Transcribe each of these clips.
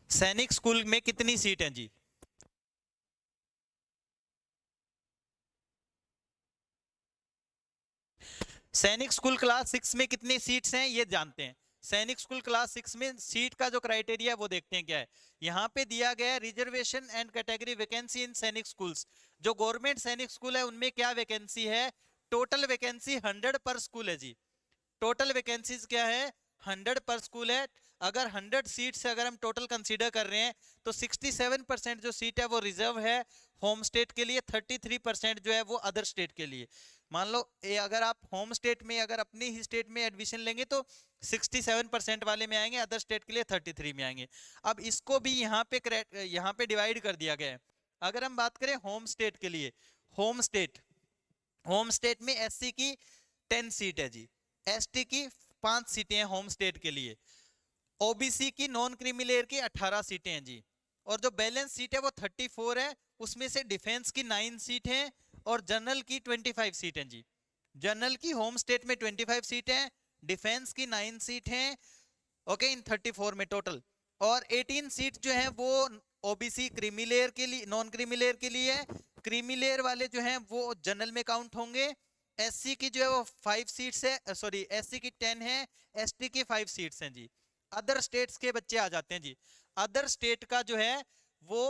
सैनिक स्कूल में कितनी सीट हैं जी? सैनिक स्कूल क्लास 6 में कितनी सीट्स हैं ये जानते हैं। सैनिक स्कूल क्लास 6 में सीट का जो क्राइटेरिया है वो देखते हैं क्या है। यहाँ पे दिया गया है रिजर्वेशन एंड कैटेगरी वैकेंसी इन सैनिक स्कूल्स। जो गवर्नमेंट सैनिक स्कूल है उनमें क्या वैकेंसी है? टोटल वैकेंसी 100 पर स्कूल है जी। टोटल वैकेंसीज क्या है? 100 पर स्कूल है। अगर 100 सीट से अगर हम टोटल कंसीडर कर रहे हैं तो 67% जो सीट है वो रिजर्व है होम स्टेट के लिए, 33% जो है वो अदर स्टेट के लिए। मान लो अगर आप होम स्टेट में अगर अपनी ही स्टेट में एडमिशन लेंगे तो 67% वाले में आएंगे, अदर स्टेट के लिए 33 में आएंगे। अब इसको भी यहाँ पे डिवाइड कर दिया गया है। अगर हम बात करें होम स्टेट के लिए, होम स्टेट होम स्टेट में एससी की 10 सीट है जी, एसटी की 5 सीटें हैं होम स्टेट के लिए, ओबीसी की नॉन क्रीमी लेयर की 18 सीटें हैं जी, और जो बैलेंस सीट है वो 34 है। उसमें से डिफेंस की 9 सीट हैं और जनरल की 25 सीट हैं जी। जनरल की होम स्टेट में 25 सीट हैं, डिफेंस की 9 सीट हैं, ओके, इन 34 में टोटल। और 18 सीट जो है वो ओबीसी क्रीमी लेयर के लिए, नॉन क्रीमी लेयर के लिए है। क्रीमी लेयर वाले जो हैं वो जनरल में काउंट होंगे। एससी की जो है वो 5 सीट्स है, सॉरी एससी की 10 है, एसटी की 5 सीट्स हैं जी। अदर स्टेट्स के बच्चे आ जाते हैं जी। अदर स्टेट का जो है वो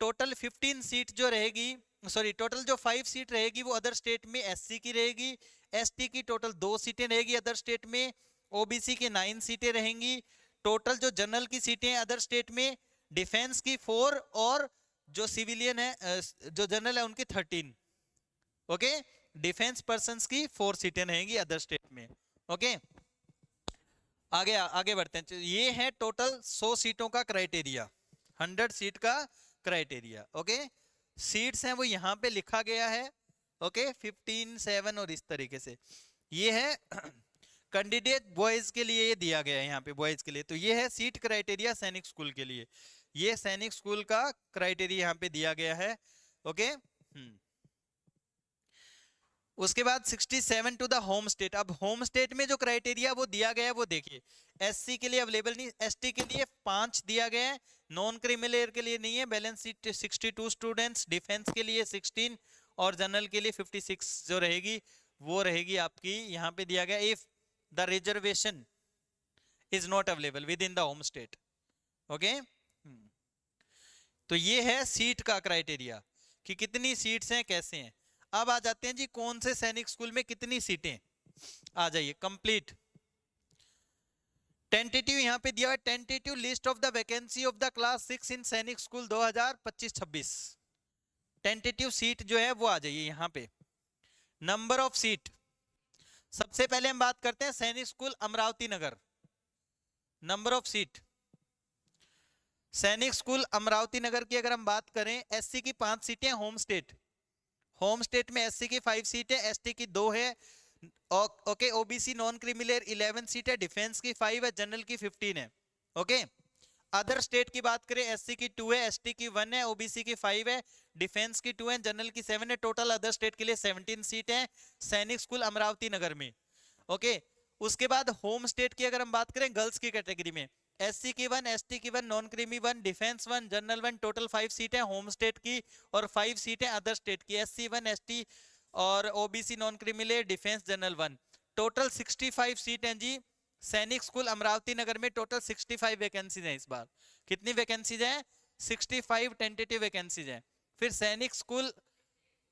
टोटल 15 सीट जो रहेगी, सॉरी टोटल जो 5 सीट रहेगी वो अदर स्टेट में एससी की रहेगी, एसटी की टोटल 2 सीटें रहेगी अदर स्टेट में, ओबीसी की 9 सीटें रहेंगी। टोटल जो जनरल की सीटें हैं अदर स्टेट में, डिफेंस की 4 और जो सिविलियन है जो जनरल है उनकी 13। ओके, डिफेंस पर्संस की 4 सीटें रहेंगी अदर स्टेट में। ओके, आगे आगे बढ़ते हैं। ये है टोटल 100 सीटों का क्राइटेरिया, 100 सीट का क्राइटेरिया। ओके, सीट्स हैं वो यहाँ पे लिखा गया है। ओके, 15 7 और इस तरीके से ये है कैंडिडेट बॉयज के लिए ये दिया गया है यहाँ पे, बॉयज के लिए। तो ये है सीट क्राइटेरिया सैनिक स्कूल के लिए, ये सैनिक स्कूल का क्राइटेरिया यहाँ पे दिया गया है। ओके, उसके बाद 67 टू द होम स्टेट। अब होम स्टेट में जो क्राइटेरिया वो दिया गया है वो देखिए, एससी के लिए अवेलेबल नहीं, एसटी के लिए 5 दिया गया है, नॉन क्रिमिनल के लिए नहीं है, बैलेंस सीट 62 स्टूडेंट्स, डिफेंस के लिए 16 और जनरल के लिए 56 जो रहेगी वो रहेगी आपकी। यहाँ पे दिया गया if the reservation is not available with in the home state. Okay, तो ये है सीट का क्राइटेरिया कि कितनी सीट्स हैं कैसे हैं। अब आ जाते हैं जी कौन से सैनिक स्कूल में कितनी सीटें। आ जाइए कंप्लीट टेंटेटिव यहाँ पे दिया है, tentative list of the vacancy of the class 6 इन सैनिक स्कूल 2025-26। टेंटेटिव सीट जो है वो आ जाइए यहाँ पे। नंबर ऑफ सीट, सबसे पहले हम बात करते हैं सैनिक school Amravati Nagar. Number of seat सैनिक स्कूल अमरावती नगर की अगर हम बात करें, एससी की 5 सीटें, होम स्टेट, होम स्टेट में एससी की 5 सीट है, एसटी की 2 है, okay, OBC non criminal 11 seat है, डिफेंस की 5 है, जनरल की 15 है। ओके, अदर स्टेट की बात करें, एससी की 2 है, एसटी की 1 है, ओबीसी की 5 है, डिफेंस की 2 है, जनरल की 7 है, टोटल अदर स्टेट के लिए 17 सीट है सैनिक स्कूल अमरावती नगर में। ओके, उसके बाद होम स्टेट की अगर हम बात करें गर्ल्स की कैटेगरी में, एससी की 1, एसटी की 1, non creamy 1, defence 1, general 1, total 5 सीटें होम स्टेट की, और 5 सीटें अदर स्टेट की, एससी 1, एसटी और OBC non creamy, defence general 1। Total 65 seat हैं जी सैनिक स्कूल अमरावती नगर में। टोटल 65 वैकेंसीज हैं इस बार। कितनी वैकेंसीज हैं? 65 टेंटेटिव वैकेंसीज हैं। फिर सैनिक स्कूल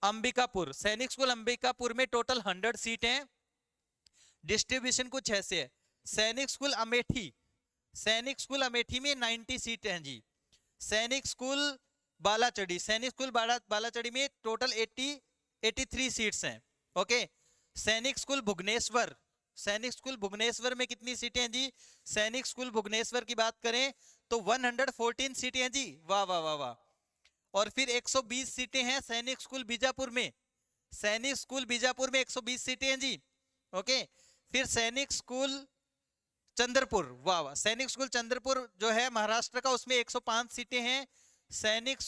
अंबिकापुर, सैनिक स्कूल अंबिकापुर में टोटल 100 सीट हैं। डिस्ट्रीब्यूशन कुछ ऐसे है, सैनिक स्कूल अमेठी, सैनिक स्कूल अमेठी में 90 सीट हैं जी। सैनिक स्कूल बालाचड़ी, सैनिक स्कूल बालाचड़ी में टोटल 83 सीट्स हैं। ओके, सैनिक स्कूल भुवनेश्वर, सैनिक स्कूल भुवनेश्वर में कितनी सीटें हैं जी? सैनिक स्कूल भुवनेश्वर की बात करें तो 114 सीटें हैं जी। वाह वाह वाह वाह। और फिर 120 सीटें हैं सैनिक स्कूल बीजापुर में, सैनिक स्कूल बीजापुर में 120 सीटें हैं जी। ओके, फिर सैनिक स्कूल चंद्रपुर, वाह वाह, सैनिक स्कूल चंद्रपुर जो है महाराष्ट्र का, उसमें 105 सीटें हैं। सैनिक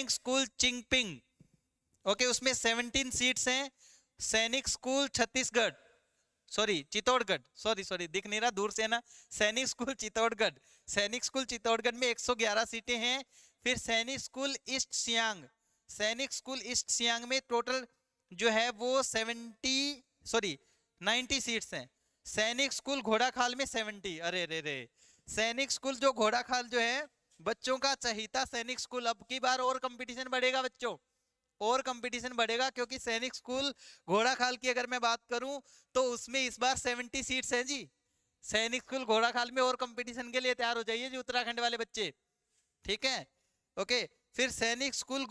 स्कूल चिंगपिंग, ओके, उसमें 17 सीट्स हैं। सैनिक school Chhattisgarh, sorry Chittorgarh, sorry दिख नहीं रहा दूर से ना, सैनिक स्कूल चित्तौड़गढ़, सैनिक स्कूल चित्तौड़गढ़ में 111 सीटें हैं। फिर सैनिक स्कूल ईस्ट सियांग, सैनिक स्कूल ईस्ट सियांग में टोटल जो है वो 90 सीट्स हैं। सैनिक स्कूल घोड़ाखाल में 70, अरे रे रे, सैनिक स्कूल जो घोड़ाखाल जो है बच्चों का चहीता सैनिक स्कूल, अब की बार और कंपटीशन बढ़ेगा बच्चों, और कंपटीशन बढ़ेगा, क्योंकि सैनिक स्कूल घोड़ाखाल की अगर मैं बात करूं तो उसमें इस बार 70 सीट्स हैं जी। सैनिक स्कूल घोड़ाखाल में और कंपटीशन के लिए तैयार हो जाइए जी उत्तराखंड वाले बच्चे, ठीक है। ओके, फिर सैनिक स्कूल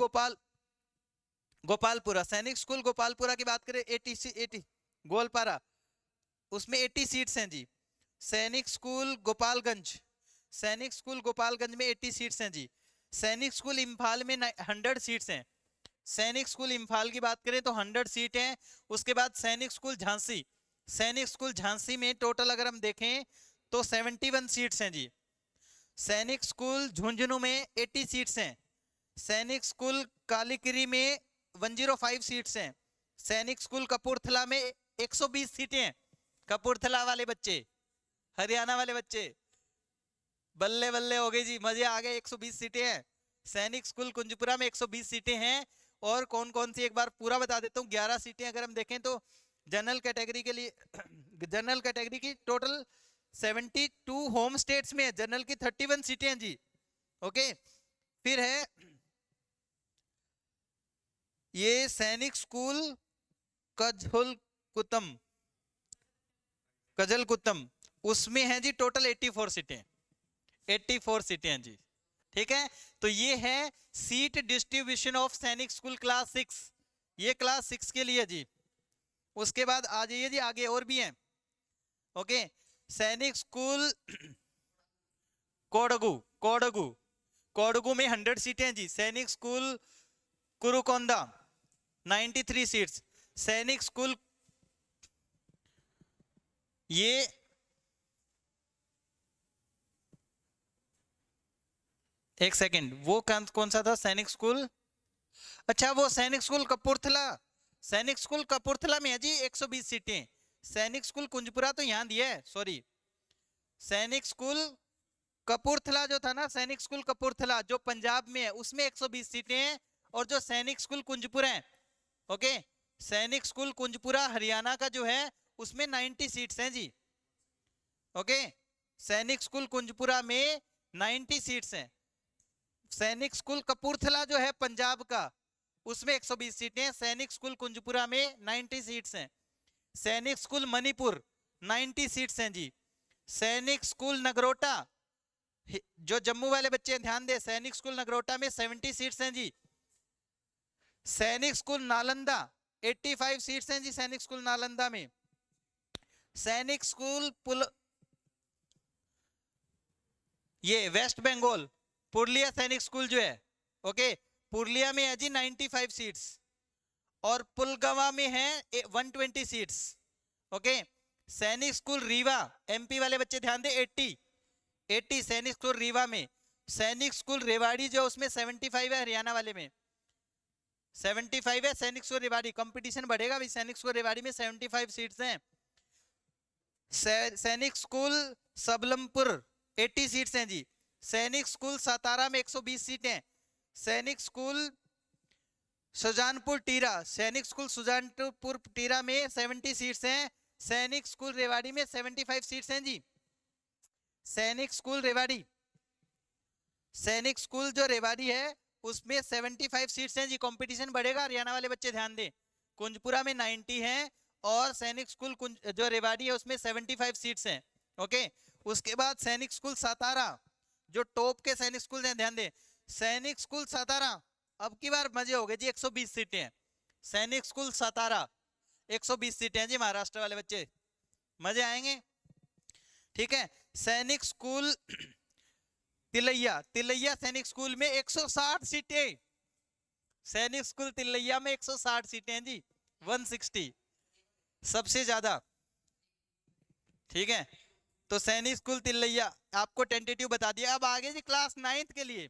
गोपालपुरा, सैनिक स्कूल गोपालपुरा की बात करें 80 गोलपारा, उसमें 80 सीट्स हैं जी। सैनिक स्कूल गोपालगंज, सैनिक स्कूल गोपालगंज में 80 सीट्स हैं जी। सैनिक स्कूल इम्फाल में 100 सीट्स हैं। सैनिक स्कूल इम्फाल की बात करें तो 100 सीट हैं। उसके बाद सैनिक स्कूल झांसी, सैनिक स्कूल झांसी में टोटल अगर हम देखें तो 71 सीट्स हैं जी। सैनिक स्कूल झुंझुनू में 80 सीट्स हैं। सैनिक स्कूल कालीकिरी में 105 सीट्स हैं। सैनिक स्कूल कपूरथला में 120 सीटें हैं। कपूरथला वाले बच्चे, हरियाणा वाले बच्चे, बल्ले बल्ले हो गए जी, मजे आ गए, 120 सीटें हैं। सैनिक स्कूल कुंजपुरा में 120 सीटें हैं। और कौन कौन सी एक बार पूरा बता देता हूँ, 11 सीटें अगर हम देखें तो जनरल कैटेगरी के लिए जनरल कैटेगरी की टोटल 72 होम स्टेट्स में है, जनरल की 31 सीटें हैं जी। ओके, फिर है ये सैनिक स्कूल कजलकुतम, उसमें है जी टोटल 84 सीटें, 84 सीटें हैं जी, ठीक है। तो ये है सीट डिस्ट्रीब्यूशन ऑफ सैनिक स्कूल क्लास 6, ये क्लास 6 के लिए जी। उसके बाद आ जाइए जी आगे, और भी हैं। ओके, सैनिक स्कूल कोडगू में 100 सीटें हैं जी। सैनिक स्कूल कुरुकोंदा 93 सीट्स। सैनिक स्कूल ये एक सेकंड, वो कौन सा था सैनिक स्कूल, अच्छा वो सैनिक स्कूल कपूरथला, सैनिक स्कूल कपूरथला में है जी 120 सीटें। सैनिक स्कूल कुंजपुरा तो यहां दिया है, सॉरी, सैनिक स्कूल कपूरथला जो था ना, सैनिक स्कूल कपूरथला जो पंजाब में है उसमें 120 सीटें हैं। और जो सैनिक स्कूल कुंजपुरा है, ओके, सैनिक स्कूल कुंजपुरा हरियाणा का जो है उसमें 90 सीट्स हैं जी। ओके, सैनिक स्कूल कुंजपुरा में 90 सीट्स हैं। सैनिक स्कूल कपूरथला जो है पंजाब का, उसमें 120 सीटें हैं। सैनिक स्कूल कुंजपुरा में 90 सीट्स हैं। सैनिक स्कूल मणिपुर 90 सीट्स हैं जी। सैनिक स्कूल नगरोटा, जो जम्मू वाले बच्चे ध्यान दे, सैनिक स्कूल नगरोटा में 70 सीट्स हैं जी। सैनिक स्कूल नालंदा 85 सीट्स हैं जी, सैनिक स्कूल नालंदा में। सैनिक स्कूल ये वेस्ट बंगाल पुरलिया सैनिक स्कूल जो है, ओके, पुरलिया में है जी 95 सीट्स। और पुलगावा में है 120 सीट्स। ओके, सैनिक स्कूल रीवा, एमपी वाले बच्चे ध्यान दे, 80 सैनिक स्कूल रीवा में। सैनिक स्कूल रेवाड़ी जो उसमें 75 है, हरियाणा वाले में 75 है। सैनिक स्कूल रेवाड़ी, कंपटीशन बढ़ेगा भाई, सैनिक स्कूल रेवाड़ी में 75 सीट्स हैं। सैनिक स्कूल सबलमपुर 80 सीट्स हैं जी। सैनिक स्कूल सातारा में 120 सीटें। सैनिक स्कूल सुजानपुर टीरा, सैनिक स्कूल सुजानपुर टीरा में 70 सीट्स हैं। सैनिक स्कूल रेवाड़ी में 75 सीट्स हैं जी। सैनिक स्कूल रेवाड़ी, सैनिक स्कूल जो रेवाड़ी है उसमें 75 सीट्स हैं जी। कंपटीशन बढ़ेगा, हरियाणा वाले बच्चे ध्यान दें। कुंजपुरा में 90 हैं और सैनिक स्कूल जो रेवाड़ी है उसमें 75 सीट्स हैं। ओके, उसके बाद सैनिक स्कूल सातारा, जो टॉप के सैनिक स्कूल हैं, ध्यान दें। सैनिक स्कूल सातारा अब की बार मजे हो गए जी, 120 सीटें हैं। सैनिक स्कूल सातारा 120 सीटें हैं जी, महाराष्ट्र वाले बच्चे मजे आएंगे, ठीक है। सैनिक स्कूल तिलैया सैनिक स्कूल में 160 सीटें। सैनिक स्कूल तिलैया में 160 सीटें हैं जी, 160 सबसे ज्यादा, ठीक है। तो सैनिक स्कूल तिलैया आपको टेंटेटिव बता दिया। अब आगे जी क्लास 9th के लिए,